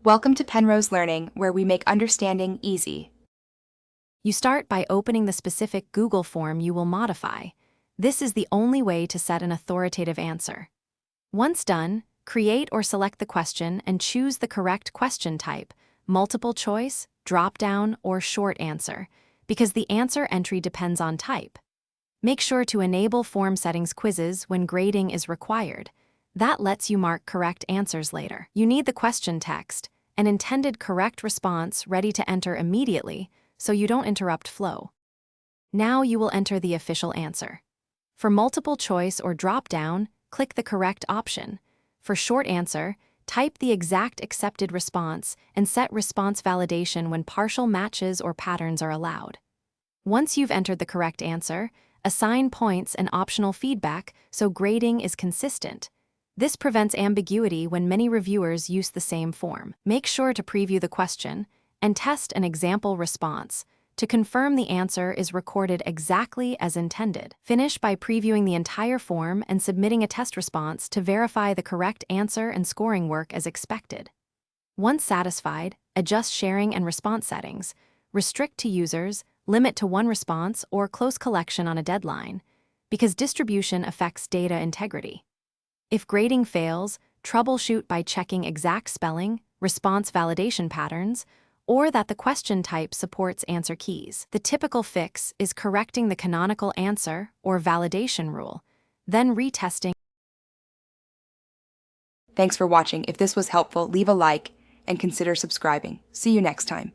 Welcome to Penrose Learning, where we make understanding easy. You start by opening the specific Google form you will modify. This is the only way to set an authoritative answer. Once done, create or select the question and choose the correct question type, multiple choice, drop-down, or short answer, because the answer entry depends on type. Make sure to enable form settings quizzes when grading is required. That lets you mark correct answers later. You need the question text, an intended correct response ready to enter immediately, so you don't interrupt flow. Now you will enter the official answer. For multiple choice or drop-down, click the correct option. For short answer, type the exact accepted response and set response validation when partial matches or patterns are allowed. Once you've entered the correct answer, assign points and optional feedback so grading is consistent. This prevents ambiguity when many reviewers use the same form. Make sure to preview the question and test an example response to confirm the answer is recorded exactly as intended. Finish by previewing the entire form and submitting a test response to verify the correct answer and scoring work as expected. Once satisfied, adjust sharing and response settings, restrict to users, limit to one response, or close collection on a deadline, because distribution affects data integrity. If grading fails, troubleshoot by checking exact spelling, response validation patterns, or that the question type supports answer keys. The typical fix is correcting the canonical answer or validation rule, then retesting. Thanks for watching. If this was helpful, leave a like and consider subscribing. See you next time.